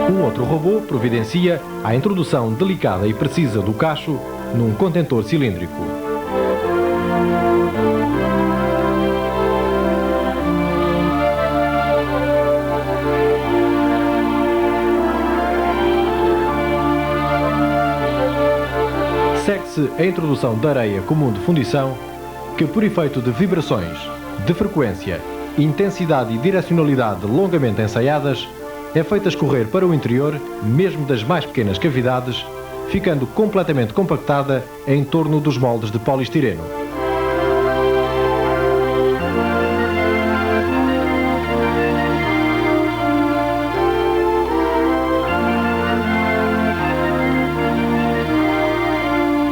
Um outro robô providencia a introdução delicada e precisa do cacho num contentor cilíndrico. Segue-se a introdução da areia comum de fundição, que por efeito de vibrações, de frequência, intensidade e direcionalidade longamente ensaiadas, é feita escorrer para o interior, mesmo das mais pequenas cavidades, ficando completamente compactada em torno dos moldes de poliestireno.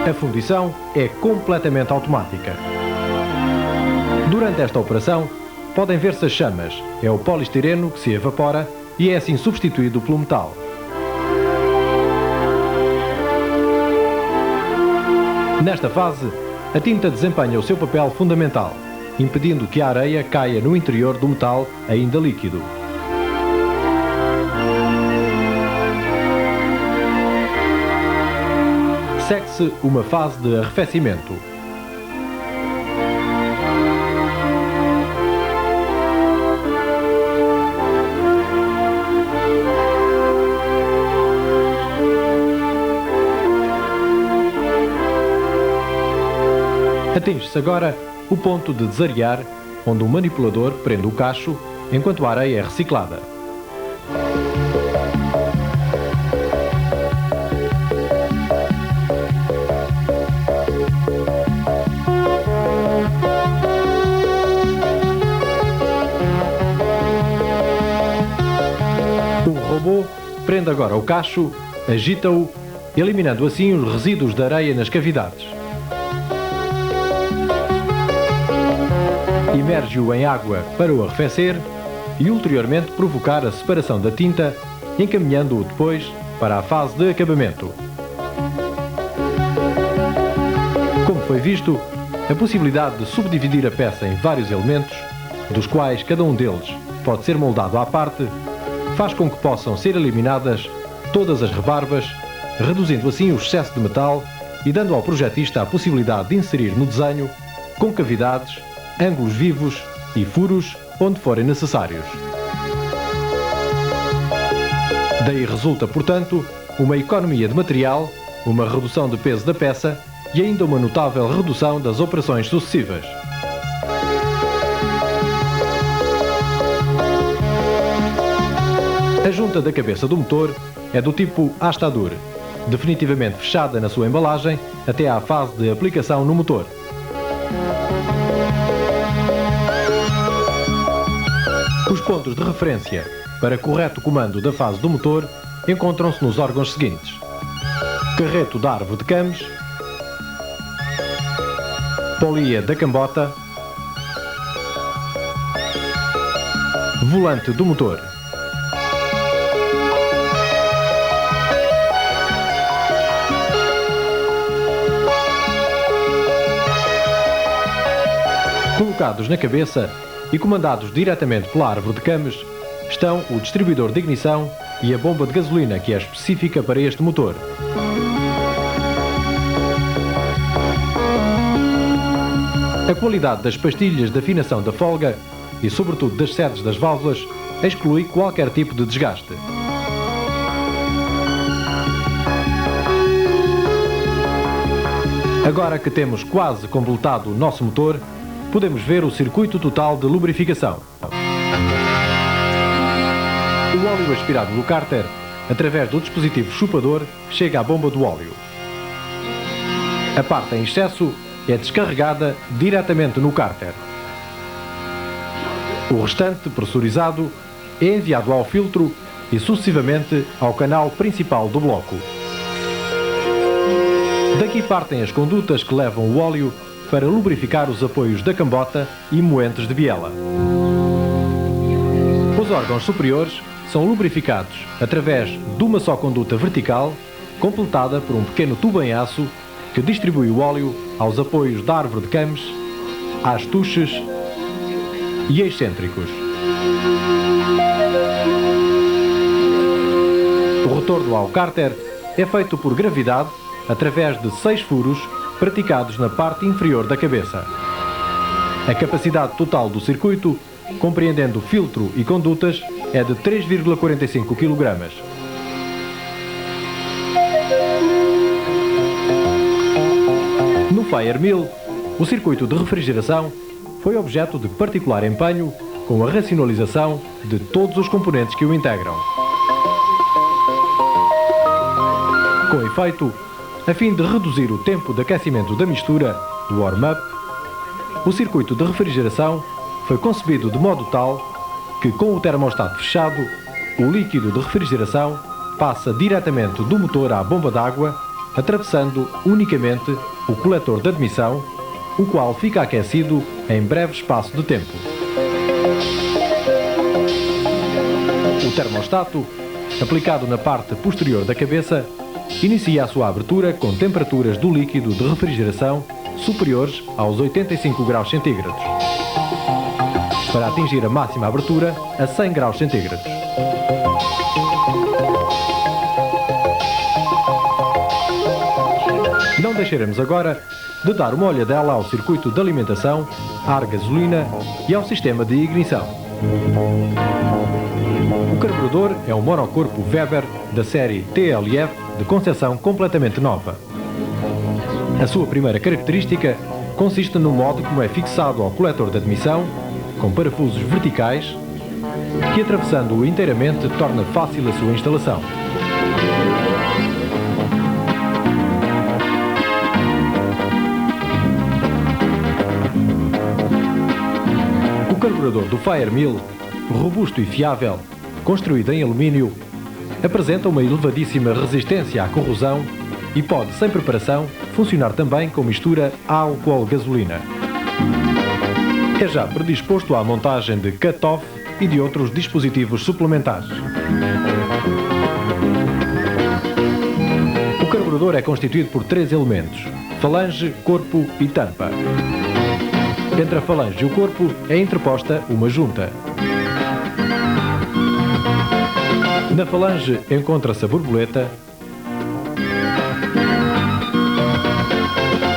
A fundição é completamente automática. Durante esta operação, podem ver-se as chamas. É o poliestireno que se evapora e é assim substituído pelo metal. Nesta fase, a tinta desempenha o seu papel fundamental, impedindo que a areia caia no interior do metal ainda líquido. Segue-se uma fase de arrefecimento. Atinge-se agora o ponto de desarear, onde o manipulador prende o cacho enquanto a areia é reciclada. O robô prende agora o cacho, agita-o, eliminando assim os resíduos de areia nas cavidades. Imerge-o em água para o arrefecer e ulteriormente provocar a separação da tinta, encaminhando-o depois para a fase de acabamento. Como foi visto, a possibilidade de subdividir a peça em vários elementos, dos quais cada um deles pode ser moldado à parte, faz com que possam ser eliminadas todas as rebarbas, reduzindo assim o excesso de metal e dando ao projetista a possibilidade de inserir no desenho concavidades, ângulos vivos e furos onde forem necessários. Daí resulta, portanto, uma economia de material, uma redução de peso da peça e ainda uma notável redução das operações sucessivas. A junta da cabeça do motor é do tipo Astadur, definitivamente fechada na sua embalagem até à fase de aplicação no motor. Os pontos de referência para correto comando da fase do motor encontram-se nos órgãos seguintes: carreto da árvore de cames, polia da cambota, volante do motor. Colocados na cabeça e comandados diretamente pela árvore de cames estão o distribuidor de ignição e a bomba de gasolina, que é específica para este motor. A qualidade das pastilhas de afinação da folga e, sobretudo, das sedes das válvulas exclui qualquer tipo de desgaste. Agora que temos quase completado o nosso motor, podemos ver o circuito total de lubrificação. O óleo aspirado do cárter, através do dispositivo chupador, chega à bomba do óleo. A parte em excesso é descarregada diretamente no cárter. O restante, pressurizado, é enviado ao filtro e sucessivamente ao canal principal do bloco. Daqui partem as condutas que levam o óleo para lubrificar os apoios da cambota e moentes de biela. Os órgãos superiores são lubrificados através de uma só conduta vertical, completada por um pequeno tubo em aço que distribui o óleo aos apoios da árvore de cames, às tuches e excêntricos. O retorno ao cárter é feito por gravidade através de 6 furos praticados na parte inferior da cabeça. A capacidade total do circuito, compreendendo filtro e condutas, é de 3,45 kg. No Fire Mill, o circuito de refrigeração foi objeto de particular empenho com a racionalização de todos os componentes que o integram. Com efeito, a fim de reduzir o tempo de aquecimento da mistura, do warm-up, o circuito de refrigeração foi concebido de modo tal que, com o termostato fechado, o líquido de refrigeração passa diretamente do motor à bomba d'água, atravessando unicamente o coletor de admissão, o qual fica aquecido em breve espaço de tempo. O termostato, aplicado na parte posterior da cabeça, inicia a sua abertura com temperaturas do líquido de refrigeração superiores aos 85 graus centígrados, para atingir a máxima abertura a 100 graus centígrados. Não deixaremos agora de dar uma olhadela ao circuito de alimentação, ar gasolina e ao sistema de ignição. O carburador é um monocorpo Weber da série TLF de concepção completamente nova. A sua primeira característica consiste no modo como é fixado ao coletor de admissão, com parafusos verticais, que atravessando-o inteiramente torna fácil a sua instalação. O carburador do Fire Mill, robusto e fiável, construído em alumínio, apresenta uma elevadíssima resistência à corrosão e pode, sem preparação, funcionar também com mistura álcool-gasolina. É já predisposto à montagem de cut-off e de outros dispositivos suplementares. O carburador é constituído por 3 elementos: falange, corpo e tampa. Entre a falange e o corpo é interposta uma junta. Na falange encontra-se a borboleta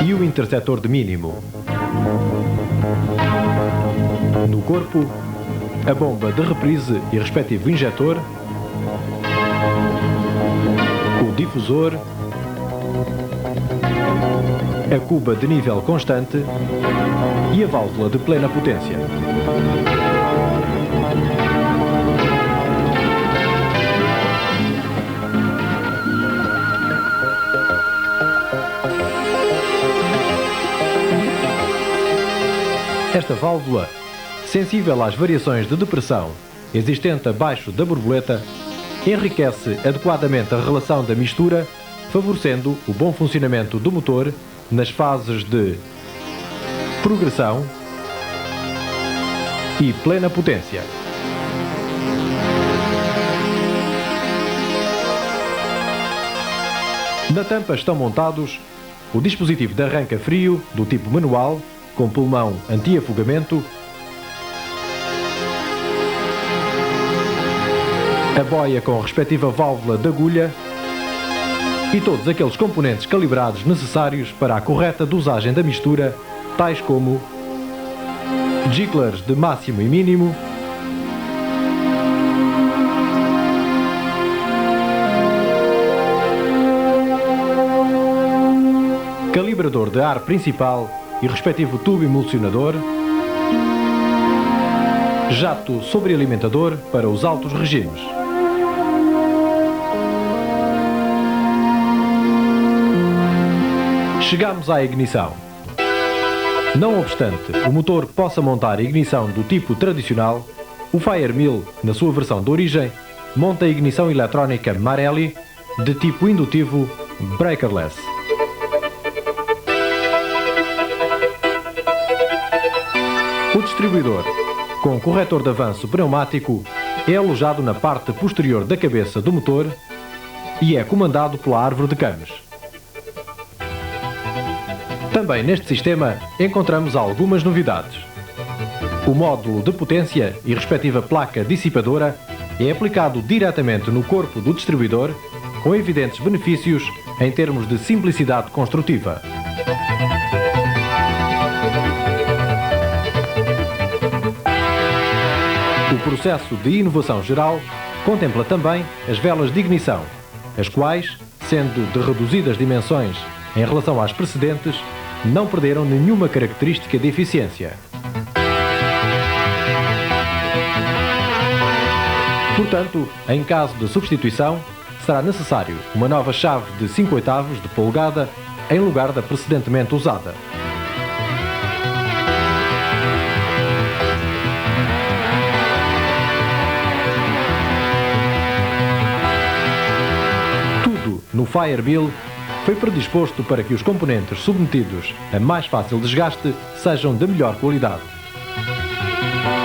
e o interceptor de mínimo. No corpo, a bomba de reprise e respectivo injetor, o difusor, a cuba de nível constante e a válvula de plena potência. Esta válvula, sensível às variações de depressão existente abaixo da borboleta, enriquece adequadamente a relação da mistura, favorecendo o bom funcionamento do motor nas fases de progressão e plena potência. Na tampa estão montados o dispositivo de arranque a frio do tipo manual, com pulmão anti-afogamento, a boia com a respectiva válvula de agulha e todos aqueles componentes calibrados necessários para a correta dosagem da mistura, tais como jigglers de máximo e mínimo, calibrador de ar principal e respectivo tubo emulsionador, jato sobrealimentador para os altos regimes. Chegamos à ignição. Não obstante o motor possa montar a ignição do tipo tradicional, o Firemill, na sua versão de origem, monta a ignição eletrónica Marelli de tipo indutivo breakerless. O distribuidor, com corretor de avanço pneumático, é alojado na parte posterior da cabeça do motor e é comandado pela árvore de cames. Também neste sistema encontramos algumas novidades. O módulo de potência e respectiva placa dissipadora é aplicado diretamente no corpo do distribuidor, com evidentes benefícios em termos de simplicidade construtiva. O processo de inovação geral contempla também as velas de ignição, as quais, sendo de reduzidas dimensões em relação às precedentes, não perderam nenhuma característica de eficiência. Portanto, em caso de substituição, será necessário uma nova chave de 5/8 de polegada em lugar da precedentemente usada. No Firemill foi predisposto para que os componentes submetidos a mais fácil desgaste sejam de melhor qualidade.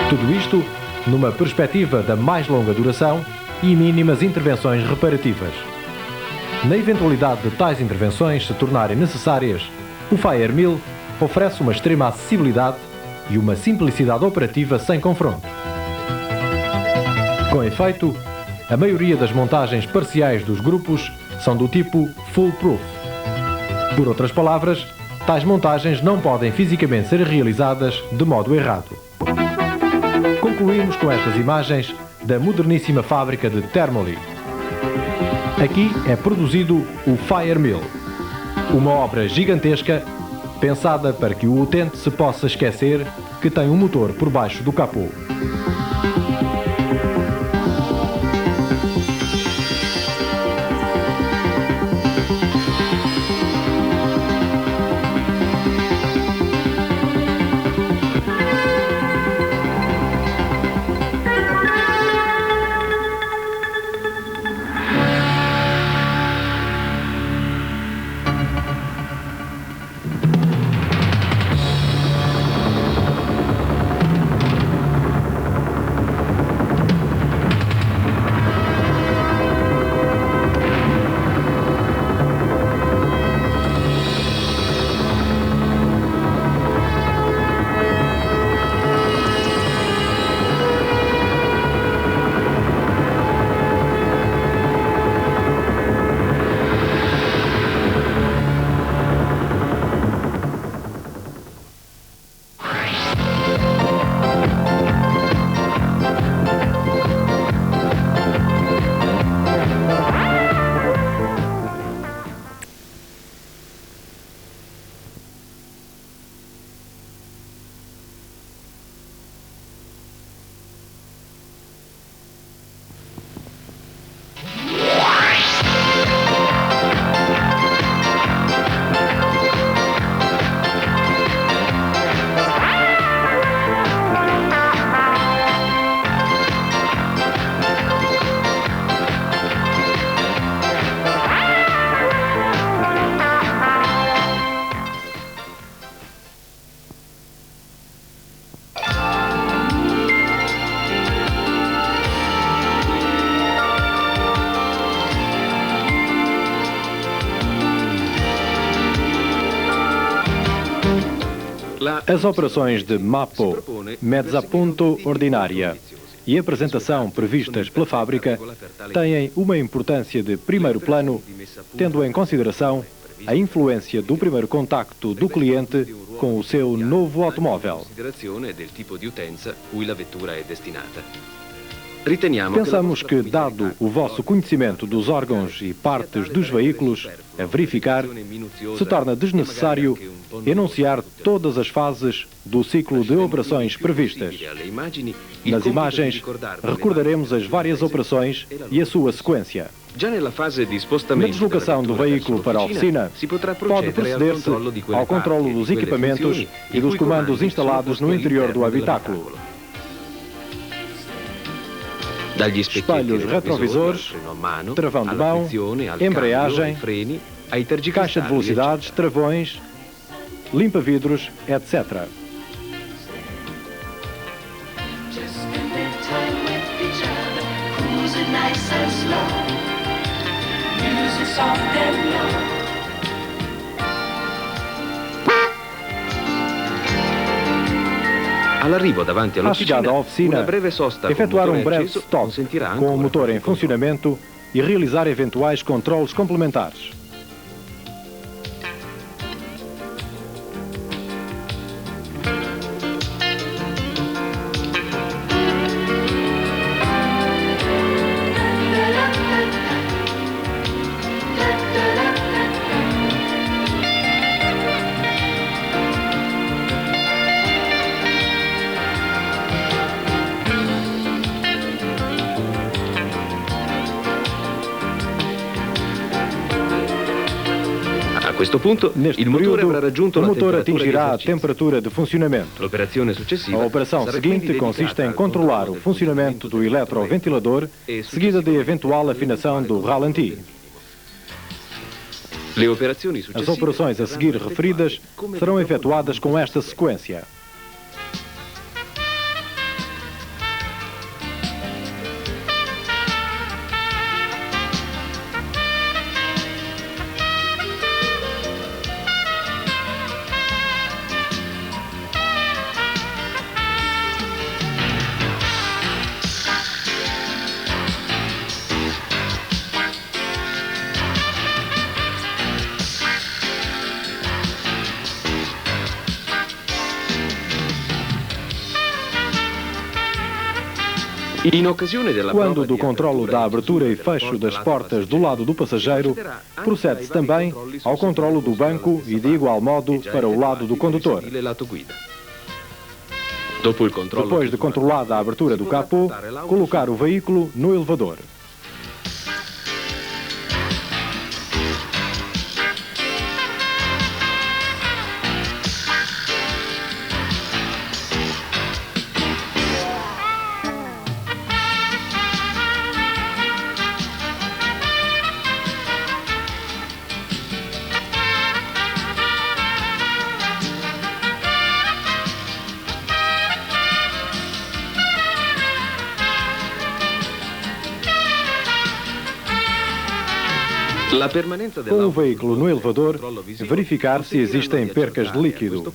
Tudo isto numa perspectiva da mais longa duração e mínimas intervenções reparativas. Na eventualidade de tais intervenções se tornarem necessárias, o Firemill oferece uma extrema acessibilidade e uma simplicidade operativa sem confronto. Com efeito, a maioria das montagens parciais dos grupos são do tipo foolproof. Por outras palavras, tais montagens não podem fisicamente ser realizadas de modo errado. Concluímos com estas imagens da moderníssima fábrica de Termoli. Aqui é produzido o Firemill, uma obra gigantesca pensada para que o utente se possa esquecer que tem um motor por baixo do capô. As operações de Mappo, Mezzapunto Ordinária e apresentação previstas pela fábrica têm uma importância de primeiro plano, tendo em consideração a influência do primeiro contacto do cliente com o seu novo automóvel. Pensamos que, dado o vosso conhecimento dos órgãos e partes dos veículos a verificar, se torna desnecessário enunciar todas as fases do ciclo de operações previstas. Nas imagens, recordaremos as várias operações e a sua sequência. Na deslocação do veículo para a oficina, pode proceder-se ao controlo dos equipamentos e dos comandos instalados no interior do habitáculo. Espelhos retrovisores, travão de mão, embreagem, caixa de velocidades, travões, limpa-vidros, etc. À chegada à oficina, efetuar um breve stop com o motor em funcionamento e realizar eventuais controles complementares. Neste período, o motor atingirá a temperatura de funcionamento. A operação seguinte consiste em controlar o funcionamento do eletroventilador, seguida de eventual afinação do ralenti. As operações a seguir referidas serão efetuadas com esta sequência. Quando do controlo da abertura e fecho das portas do lado do passageiro, procede-se também ao controlo do banco e, de igual modo, para o lado do condutor. Depois de controlada a abertura do capô, colocar o veículo no elevador. Com o veículo no elevador, verificar se existem percas de líquido.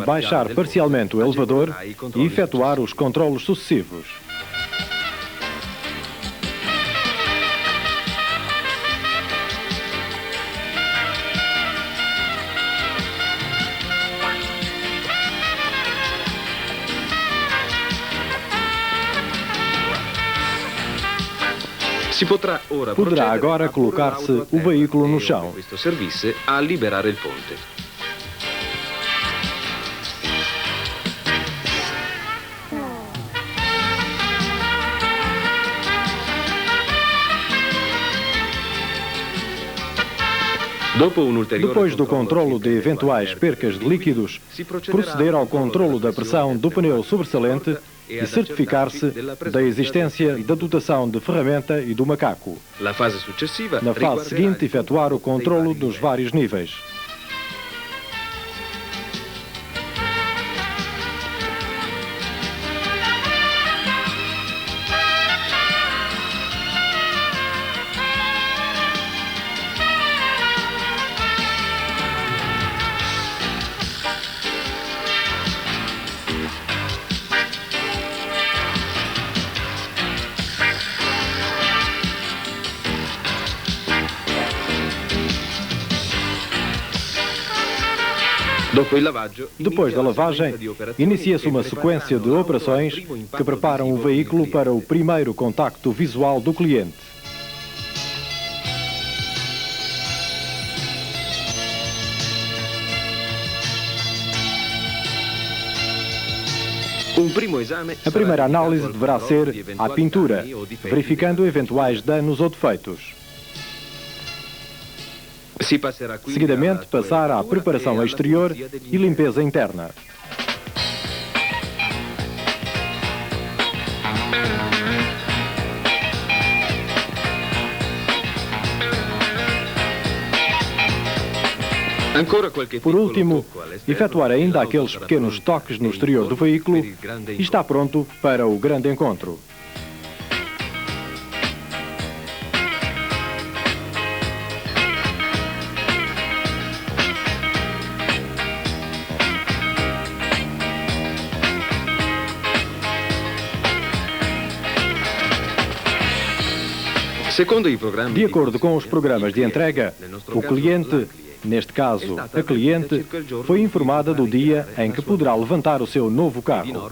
Baixar parcialmente o elevador e efetuar os controlos sucessivos. Poderá agora colocar-se o veículo no chão. Depois do controlo de eventuais percas de líquidos, proceder ao controlo da pressão do pneu sobressalente e certificar-se da existência da dotação de ferramenta e do macaco. Na fase seguinte, efetuar o controlo dos vários níveis. Depois da lavagem, inicia-se uma sequência de operações que preparam o veículo para o primeiro contacto visual do cliente. A primeira análise deverá ser à pintura, verificando eventuais danos ou defeitos. Seguidamente, passar à preparação exterior e limpeza interna. Por último, efetuar ainda aqueles pequenos toques no exterior do veículo e está pronto para o grande encontro. De acordo com os programas de entrega, o cliente, neste caso a cliente, foi informada do dia em que poderá levantar o seu novo carro.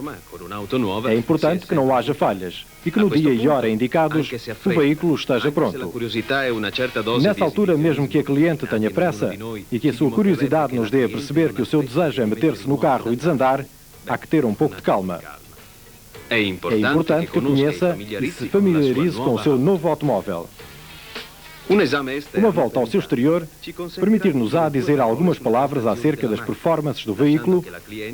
É importante que não haja falhas e que no dia e hora indicados o veículo esteja pronto. Nessa altura, mesmo que a cliente tenha pressa e que a sua curiosidade nos dê a perceber que o seu desejo é meter-se no carro e desandar, há que ter um pouco de calma. É importante que conheça e se familiarize com o seu novo automóvel. Uma volta ao seu exterior permitir-nos-á dizer algumas palavras acerca das performances do veículo,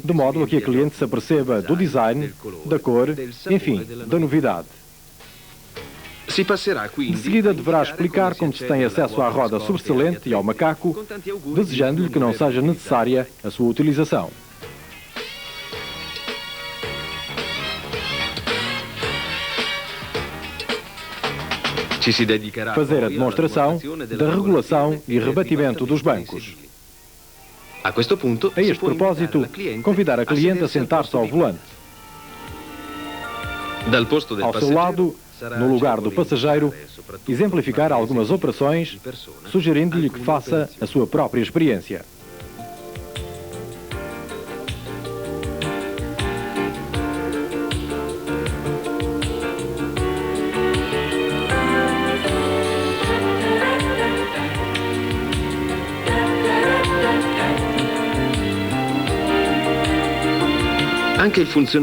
de modo a que a cliente se aperceba do design, da cor, enfim, da novidade. De seguida deverá explicar como se tem acesso à roda sobressalente e ao macaco, desejando-lhe que não seja necessária a sua utilização. Fazer a demonstração da regulação e rebatimento dos bancos. A este propósito, convidar a cliente a sentar-se ao volante. Ao seu lado, no lugar do passageiro, exemplificar algumas operações, sugerindo-lhe que faça a sua própria experiência.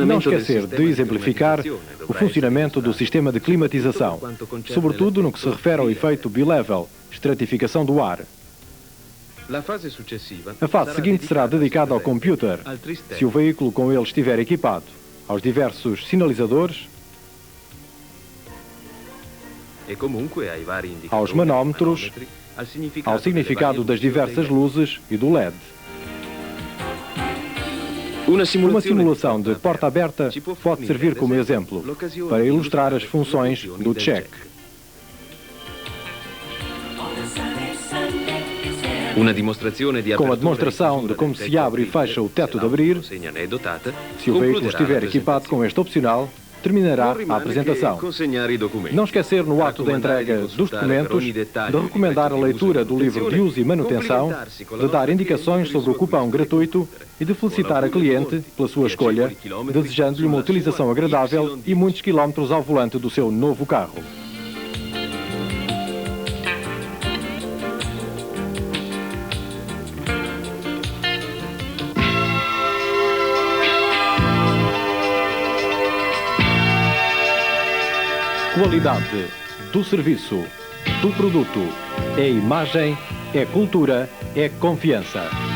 Não esquecer de exemplificar o funcionamento do sistema de climatização, sobretudo no que se refere ao efeito bilevel, estratificação do ar. A fase seguinte será dedicada ao computer, se o veículo com ele estiver equipado, aos diversos sinalizadores, aos manómetros, ao significado das diversas luzes e do LED. Uma simulação de porta aberta pode servir como exemplo para ilustrar as funções do check. Com a demonstração de como se abre e fecha o teto de abrir, se o veículo estiver equipado com este opcional, terminará a apresentação. Não esquecer, no ato da entrega dos documentos, de recomendar a leitura do livro de uso e manutenção, de dar indicações sobre o cupão gratuito e de felicitar a cliente pela sua escolha, desejando-lhe uma utilização agradável e muitos quilómetros ao volante do seu novo carro. Qualidade do serviço, do produto, é imagem, é cultura, é confiança.